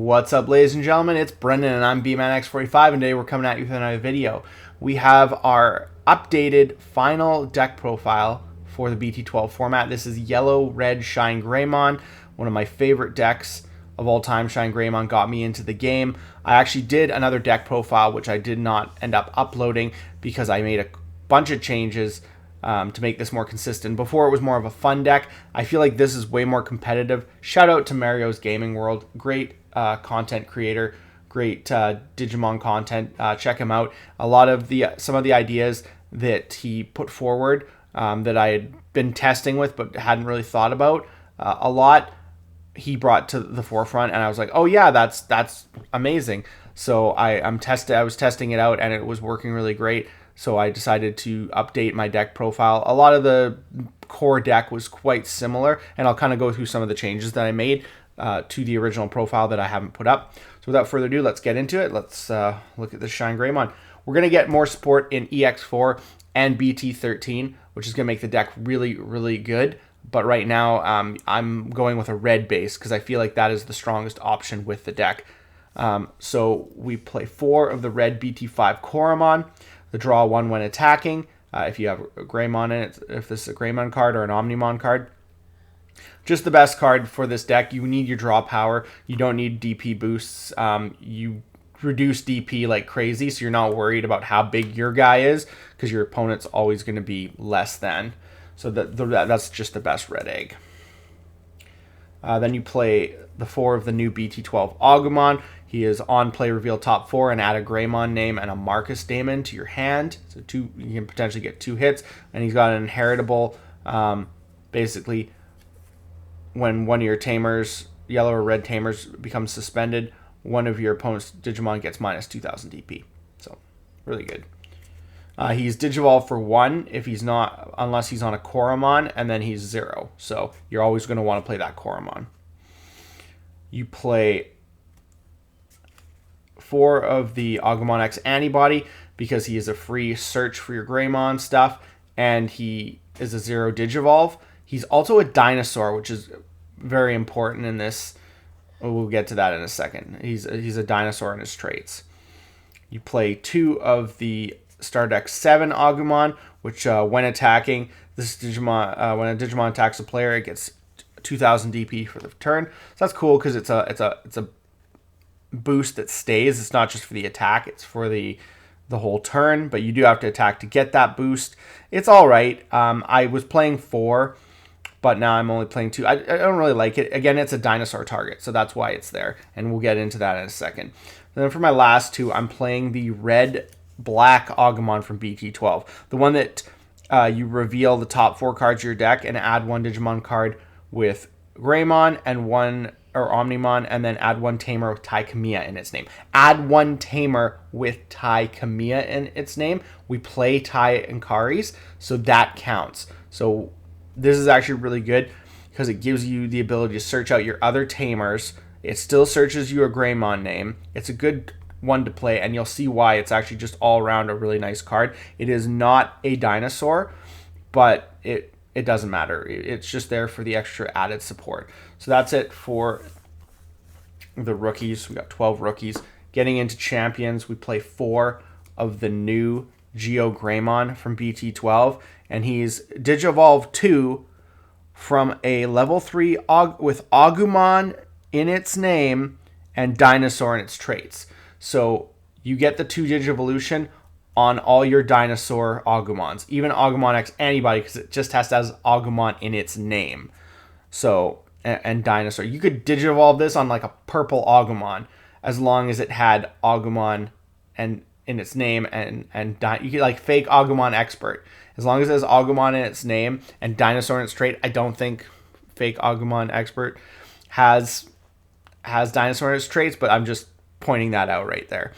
What's up, ladies and gentlemen? It's Brendan and I'm BManX45, and today we're coming at you with another video. We have our updated final deck profile for the BT12 format. This is yellow-red ShineGreymon, one of my favorite decks of all time. ShineGreymon got me into the game. I actually did another deck profile, which I did not end up uploading because I made a bunch of changes to make this more consistent. Before, it was more of a fun deck. I feel like this is way more competitive. Shout out to Mario's Gaming World. Great content creator, great Digimon content. Check him out. Some of the ideas that he put forward that I had been testing with but hadn't really thought about a lot, he brought to the forefront, and I was like, oh yeah, that's amazing. So I was testing it out and it was working really great. So I decided to update my deck profile. A lot of the core deck was quite similar, and I'll kind of go through some of the changes that I made to the original profile that I haven't put up. So without further ado, let's get into it. Let's look at the ShineGreymon. We're going to get more support in EX4 and BT13, which is going to make the deck really, really good. But right now, I'm going with a red base because I feel like that is the strongest option with the deck. So we play 4 of the red BT5 Coromon. The draw 1 when attacking. If you have a Greymon in it, if this is a Greymon card or an Omnimon card. Just the best card for this deck. You need your draw power. You don't need DP boosts. You reduce DP like crazy, so you're not worried about how big your guy is because your opponent's always going to be less than. So that's just the best red egg. Then you play the 4 of the new BT12 Agumon. He is on play, reveal top 4 and add a Greymon name and a Marcus Daemon to your hand. So you can potentially get 2 hits, and he's got an inheritable. Basically, when one of your tamers, yellow or red tamers, becomes suspended, one of your opponent's Digimon gets minus 2,000 DP. So really good. He's Digivolve for 1 if he's not, unless he's on a Coromon, and then he's 0. So you're always going to want to play that Coromon. You play 4 of the Agumon X-Antibody because he is a free search for your Greymon stuff, and he is a 0 Digivolve. He's also a dinosaur, which is very important in this. We'll get to that in a second. He's a dinosaur in his traits. You play 2 of the Star Deck 7 Agumon, which when attacking, this Digimon, when a Digimon attacks a player, it gets 2,000 DP for the turn. So that's cool because it's a boost that stays. It's not just for the attack; it's for the whole turn. But you do have to attack to get that boost. It's all right. I was playing 4, but now I'm only playing 2. I don't really like it. Again, it's a dinosaur target, so that's why it's there, and we'll get into that in a second. And then for my last 2, I'm playing the red-black Agumon from BT12, the one that you reveal the top 4 cards of your deck and add 1 Digimon card with Greymon and 1 or Omnimon, and then add 1 tamer with Tai Kamiya in its name. Add 1 tamer with Tai Kamiya in its name. We play Tai and Karis, so that counts. So this is actually really good because it gives you the ability to search out your other tamers. It still searches you a Greymon name. It's a good one to play, and you'll see why. It's actually just all around a really nice card. It is not a dinosaur, but it doesn't matter. It's just there for the extra added support. So that's it for the rookies. We got 12 rookies. Getting into champions, we play 4 of the new ShineGreymon from BT12, and he's Digivolve 2 from a level 3 with Agumon in its name and Dinosaur in its traits. So you get the 2 Digivolution on all your dinosaur Agumons, even Agumon X-Antibody, because it just has to have Agumon in its name. So, and dinosaur. You could Digivolve this on like a purple Agumon as long as it had Agumon and in its name and you could like fake Agumon Expert. As long as it has Agumon in its name and dinosaur in its trait. I don't think fake Agumon Expert has dinosaur in its traits, but I'm just pointing that out right there.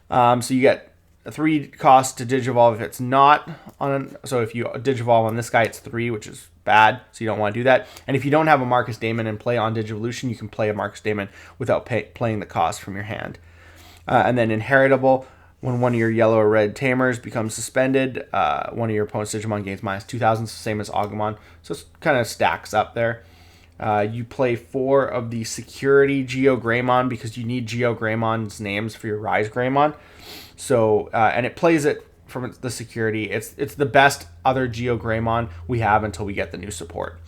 So you get a 3 cost to Digivolve if it's not on. So if you Digivolve on this guy, it's 3, which is bad. So you don't want to do that. And if you don't have a Marcus Daemon in play on Digivolution, you can play a Marcus Daemon without playing the cost from your hand. And then inheritable, when one of your yellow or red tamers becomes suspended, one of your opponent's Digimon gains minus 2,000, same as Agumon. So it kind of stacks up there. You play 4 of the security GeoGreymon because you need GeoGreymon's names for your Rise Greymon. So, and it plays it from the security. It's the best other GeoGreymon we have until we get the new support.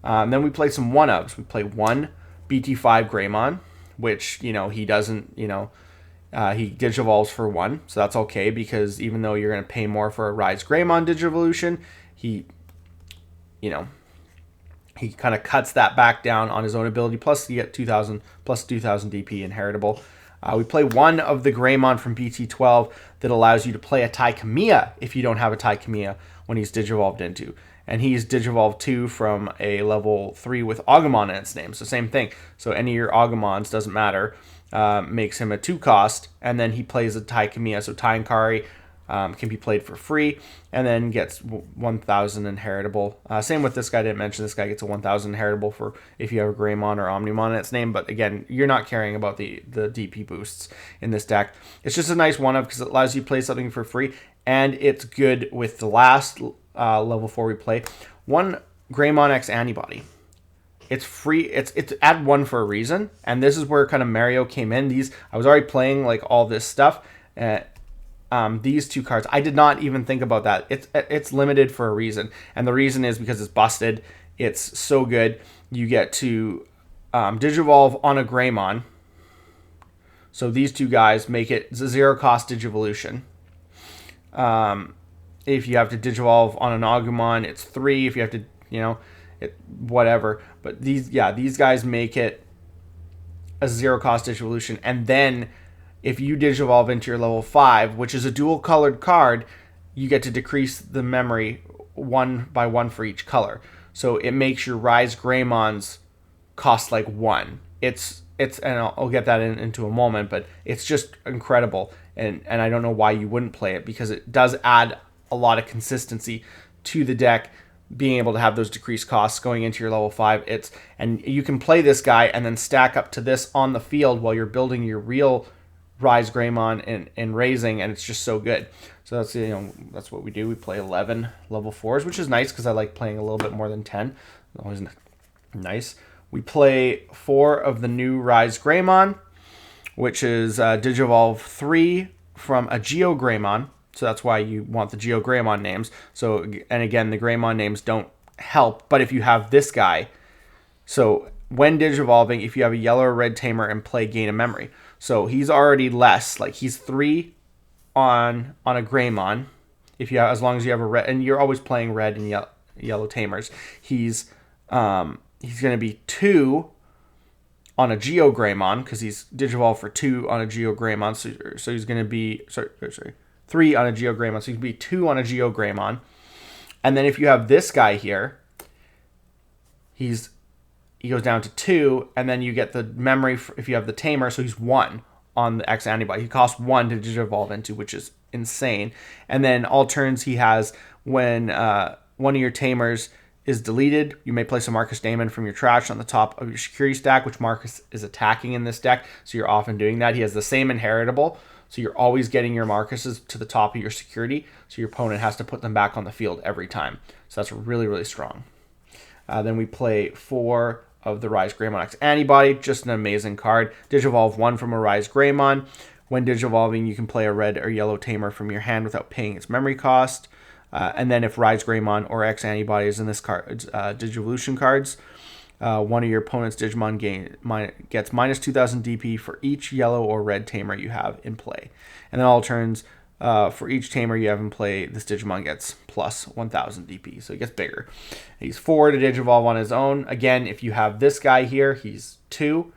Then we play some 1-ofs. We play 1 BT5 Greymon, which, he doesn't, he Digivolves for 1. So that's okay, because even though you're going to pay more for a Rise Greymon Digivolution, he kind of cuts that back down on his own ability. Plus, you get 2,000 plus 2,000 DP inheritable. We play 1 of the Greymon from BT12 that allows you to play a Taikamiya if you don't have a Taikamiya when he's Digivolved into. And he's Digivolved 2 from a level 3 with Agumon in its name. So same thing. So any of your Agumons, doesn't matter, makes him a 2 cost. And then he plays a Taikamiya. So Tainkari can be played for free, and then gets 1,000 inheritable. Same with this guy. I didn't mention this guy gets a 1,000 inheritable for if you have a Greymon or Omnimon in its name. But again, you're not caring about the DP boosts in this deck. It's just a nice 1-of because it allows you to play something for free, and it's good with the last level 4 we play. 1 Greymon X-Antibody. It's free. It's at 1 for a reason, and this is where kind of Mario came in. I was already playing like all this stuff. These 2 cards, I did not even think about that. It's limited for a reason, and the reason is because it's busted. It's so good. You get to Digivolve on a Greymon. So these 2 guys make it 0 cost Digivolution. If you have to Digivolve on an Agumon, it's 3. If you have to, whatever. But these guys make it a 0 cost Digivolution, and then if you Digivolve into your level 5, which is a dual colored card, you get to decrease the memory 1 by 1 for each color. So it makes your Rise Greymons cost like 1. It's and I'll get that into a moment, but it's just incredible. And I don't know why you wouldn't play it, because it does add a lot of consistency to the deck, being able to have those decreased costs going into your level 5. And you can play this guy and then stack up to this on the field while you're building your real Rise Greymon and raising, and it's just so good. So that's what we do. We play 11 level 4s, which is nice because I like playing a little bit more than 10. Always nice. We play 4 of the new Rise Greymon, which is Digivolve 3 from a GeoGreymon. So that's why you want the GeoGreymon names. So, and again, the Greymon names don't help, but if you have this guy, so when Digivolving, if you have a yellow or red tamer and play Gain a Memory. So he's already less, like he's 3 on a Greymon. If you have, as long as you have a red, and you're always playing red and yellow tamers, he's going to be 2 on a GeoGreymon because he's Digivolved for 2 on a GeoGreymon. So he's going to be 3 on a GeoGreymon. So he's going to be 2 on a GeoGreymon. And then if you have this guy here, he goes down to 2, and then you get the memory if you have the tamer, so he's 1 on the X-Antibody. He costs 1 to Digivolve into, which is insane. And then all turns he has, when one of your tamers is deleted, you may place a Marcus Damon from your trash on the top of your security stack, which Marcus is attacking in this deck, so you're often doing that. He has the same inheritable, so you're always getting your Marcuses to the top of your security, so your opponent has to put them back on the field every time. So that's really, really strong. Then we play 4 of the Rise Greymon X-Antibody, just an amazing card. Digivolve 1 from a Rise Greymon. When Digivolving, you can play a red or yellow tamer from your hand without paying its memory cost. And then if Rise Greymon or X-Antibody is in this card, Digivolution cards, one of your opponent's Digimon gets minus 2,000 DP for each yellow or red tamer you have in play. And then all turns, for each tamer you have in play, this Digimon gets plus 1,000 DP, so it gets bigger. He's 4 to Digivolve on his own. Again, if you have this guy here, he's 2.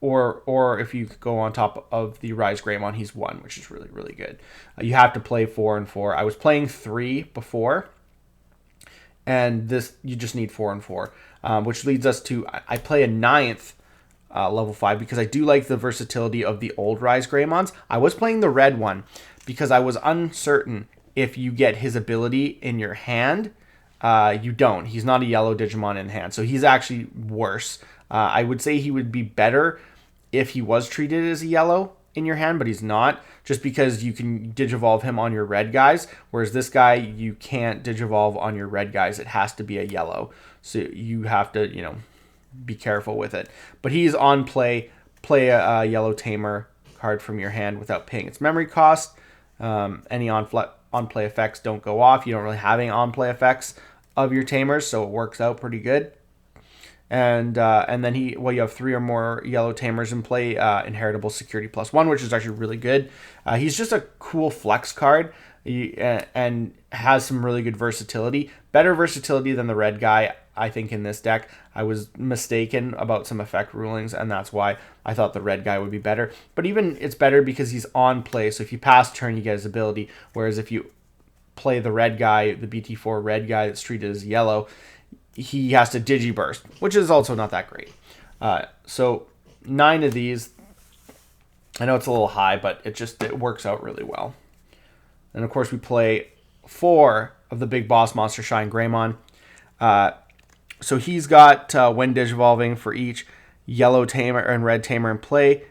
Or if you go on top of the Rise Greymon, he's 1, which is really, really good. You have to play 4 and 4. I was playing 3 before, and this you just need 4 and 4, which leads us to I play a 9th level 5 because I do like the versatility of the old Rise Greymons. I was playing the red one because I was uncertain if you get his ability in your hand. You don't. He's not a yellow Digimon in hand, so he's actually worse. I would say he would be better if he was treated as a yellow in your hand, but he's not, just because you can Digivolve him on your red guys, whereas this guy, you can't Digivolve on your red guys. It has to be a yellow. So you have to, be careful with it. But he's on play. Play a yellow Tamer card from your hand without paying its memory cost. Any on-play effects don't go off. You don't really have any on-play effects of your Tamers, so it works out pretty good. And then you have 3 or more yellow Tamers in play, inheritable security +1, which is actually really good. He's just a cool flex card and has some really good versatility. Better versatility than the red guy, I think, in this deck. I was mistaken about some effect rulings, and that's why I thought the red guy would be better. But even it's better because he's on play, so if you pass turn, you get his ability. Whereas if you play the red guy, the BT4 red guy that's treated as yellow, he has to Digiburst, which is also not that great. So 9 of these. I know it's a little high, but it works out really well. And of course, we play 4 of the big boss monster, ShineGreymon. So he's got when Digivolving for each yellow Tamer and red Tamer in play,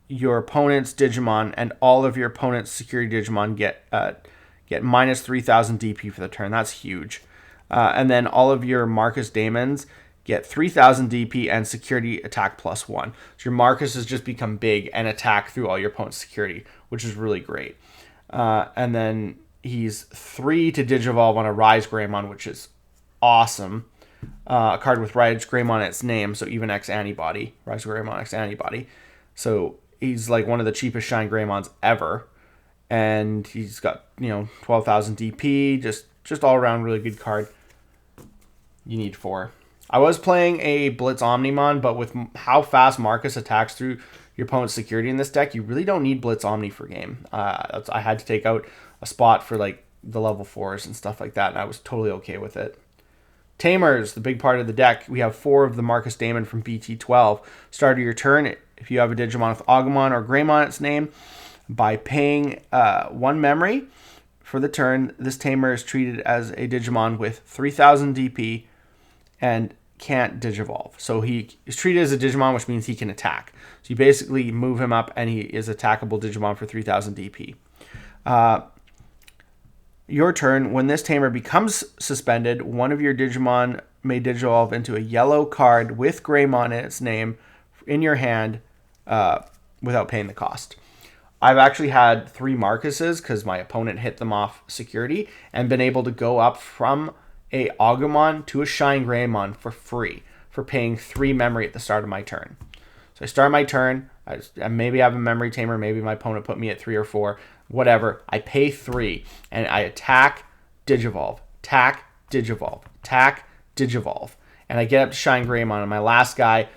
your opponent's Digimon and all of your opponent's security Digimon get minus 3,000 DP for the turn. That's huge. And then all of your Marcus Daemons get 3,000 DP and security attack +1. So your Marcus has just become big and attack through all your opponent's security, which is really great. And then he's 3 to Digivolve on a ShineGreymon, which is awesome. A card with ShineGreymon in its name, so even X-Antibody. ShineGreymon X-Antibody. So he's like one of the cheapest ShineGreymons ever. And he's got, 12,000 DP. Just all around really good card. You need 4. I was playing a Blitz Omnimon, but with how fast Marcus attacks through your opponent's security in this deck, you really don't need Blitz Omni for game. I had to take out a spot for like the level 4s and stuff like that, and I was totally okay with it. Tamers, the big part of the deck. We have 4 of the Marcus Daemon from BT12. Start of your turn, if you have a Digimon with Agumon or Greymon in its name, by paying 1 memory for the turn, this Tamer is treated as a Digimon with 3,000 DP and can't Digivolve. So he is treated as a Digimon, which means he can attack. So you basically move him up, and he is attackable Digimon for 3,000 DP. Your turn, when this Tamer becomes suspended, one of your Digimon may Digivolve into a yellow card with Greymon in its name in your hand without paying the cost. I've actually had 3 Marcuses because my opponent hit them off security and been able to go up from a Agumon to a ShineGreymon for free for paying 3 memory at the start of my turn. So I start my turn, I maybe have a memory Tamer, maybe my opponent put me at 3 or 4, whatever. I pay 3 and I attack, Digivolve, attack, Digivolve, attack, Digivolve. And I get up to ShineGreymon, and my last guy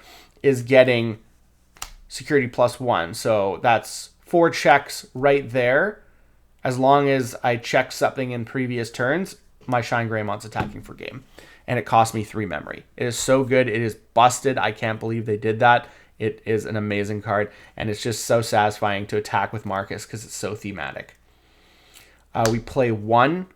is getting security +1. So that's 4 checks right there. As long as I check something in previous turns, my ShineGreymon's attacking for game. And it cost me 3 memory. It is so good. It is busted. I can't believe they did that. It is an amazing card. And it's just so satisfying to attack with Marcus because it's so thematic. We play 1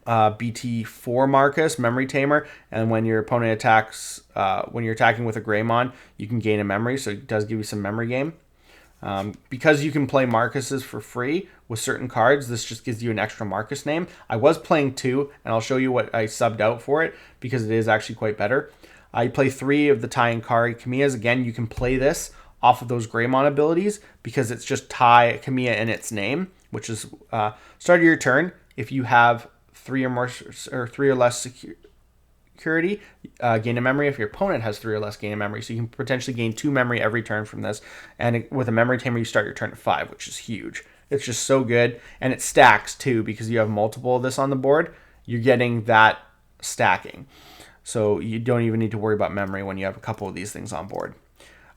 BT4 Marcus, Memory Tamer. And when your opponent attacks, when you're attacking with a Greymon, you can gain a memory. So it does give you some memory game. Because you can play Marcuses for free with certain cards, this just gives you an extra Marcus name. I was playing 2, and I'll show you what I subbed out for it, because it is actually quite better. I play 3 of the Tai and Kari Kamiyas. Again, you can play this off of those Greymon abilities, because it's just Tai Kamiya in its name, which is start of your turn. If you have 3 or more or 3 or less security, gain a memory. If your opponent has 3 or less, gain a memory. So you can potentially gain 2 memory every turn from this. And with a memory Tamer, you start your turn at 5, which is huge. It's just so good. And it stacks too, because you have multiple of this on the board. You're getting that stacking. So you don't even need to worry about memory when you have a couple of these things on board.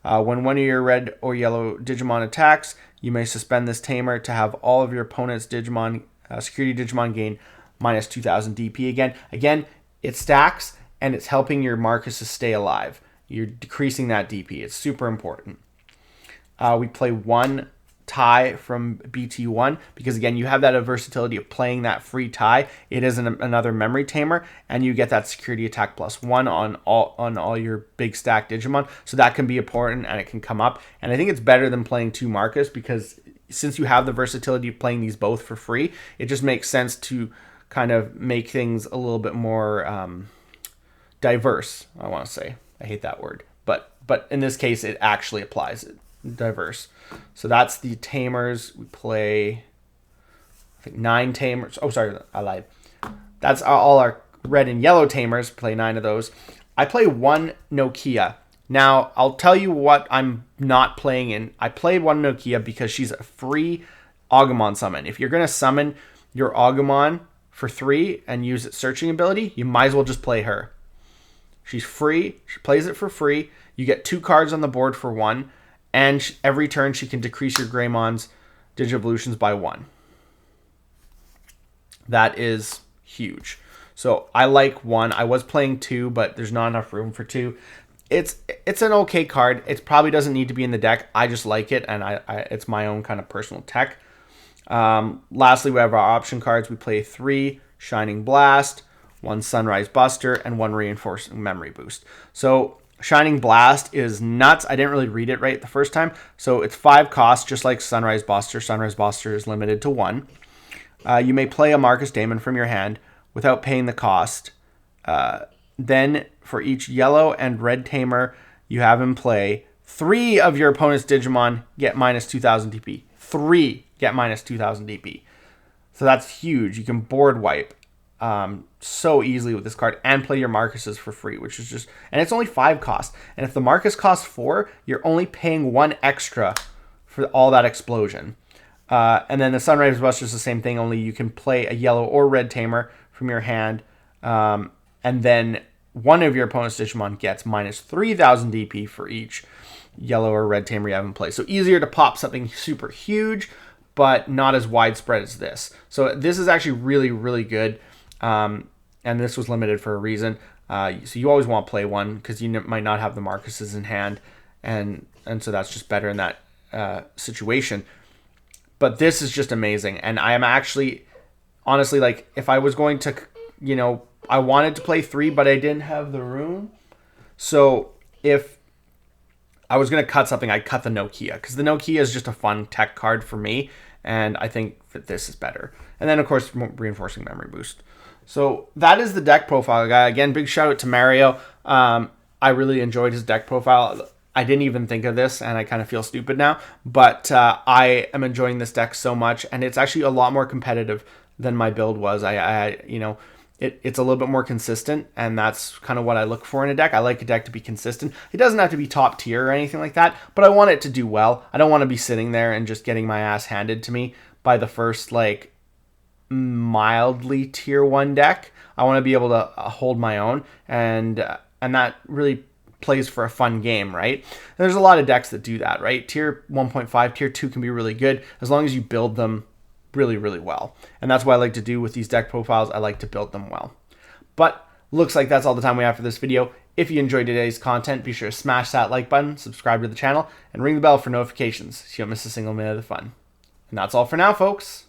When one of your red or yellow Digimon attacks, you may suspend this Tamer to have all of your opponent's Digimon, security Digimon gain minus 2,000 DP again. Again, it stacks, and it's helping your Marcuses stay alive. You're decreasing that DP. It's super important. We play 1 tie from BT1, because again, you have that versatility of playing that free tie. It is another memory tamer, and you get that security attack +1 on all your big stack Digimon. So that can be important, and it can come up. And I think it's better than playing 2 Marcus, because since you have the versatility of playing these both for free, it just makes sense to kind of make things a little bit more diverse. I want to say, I hate that word, but in this case, it actually applies. Diverse. So that's the tamers. We play, I think, 9 tamers. Oh, sorry, I lied. That's all our red and yellow tamers. Play 9 of those. I play 1 Nokia. Now, I'll tell you what I'm not playing in. I play 1 Nokia because she's a free Agumon summon. If you're going to summon your Agumon for 3 and use its searching ability, you might as well just play her. She's free. She plays it for free. You get 2 cards on the board for 1. And every turn, she can decrease your Greymon's Digivolutions by 1. That is huge. So I like 1. I was playing 2, but there's not enough room for 2. It's an okay card. It probably doesn't need to be in the deck. I just like it, and it's my own kind of personal tech. Lastly, we have our option cards. We play 3 Shining Blast, 1 Sunrise Buster, and 1 Reinforcing Memory Boost. So Shining Blast is nuts. I didn't really read it right the first time. So it's 5 costs, just like Sunrise Buster. Sunrise Buster is limited to 1. You may play a Marcus Daemon from your hand without paying the cost. Then for each yellow and red tamer you have in play, 3 of your opponent's Digimon get minus 2,000 DP. 3 get minus 2,000 DP. So that's huge. You can board wipe so easily with this card and play your Marcuses for free, which is just, and it's only 5 cost. And if the Marcus costs 4, you're only paying 1 extra for all that explosion. And then the Sunrise Buster is the same thing, only you can play a yellow or red tamer from your hand, and then one of your opponent's Digimon gets minus 3,000 DP for each yellow or red tamer you have in play. So easier to pop something super huge, but not as widespread as this. So this is actually really, really good. And this was limited for a reason. So you always want to play 1 because you might not have the Marcuses in hand, and so that's just better in that situation. But this is just amazing, and I am actually, honestly, like, if I was going to, I wanted to play 3, but I didn't have the room. So if I was going to cut something, I'd cut the Nokia, because the Nokia is just a fun tech card for me, and I think that this is better. And then, of course, Reinforcing Memory Boost. So that is the deck profile, guy. Again, big shout out to Mario. I really enjoyed his deck profile. I didn't even think of this, and I kind of feel stupid now, but I am enjoying this deck so much, and it's actually a lot more competitive than my build was. It's a little bit more consistent, and that's kind of what I look for in a deck. I like a deck to be consistent. It doesn't have to be top tier or anything like that, but I want it to do well. I don't want to be sitting there and just getting my ass handed to me by the first, like, mildly tier 1 deck. I want to be able to hold my own, and that really plays for a fun game, right? And there's a lot of decks that do that, right? Tier 1.5, tier 2 can be really good as long as you build them really, really well. And that's what I like to do with these deck profiles. I like to build them well. But looks like that's all the time we have for this video. If you enjoyed today's content, be sure to smash that like button, subscribe to the channel, and ring the bell for notifications so you don't miss a single minute of the fun. And that's all for now, folks.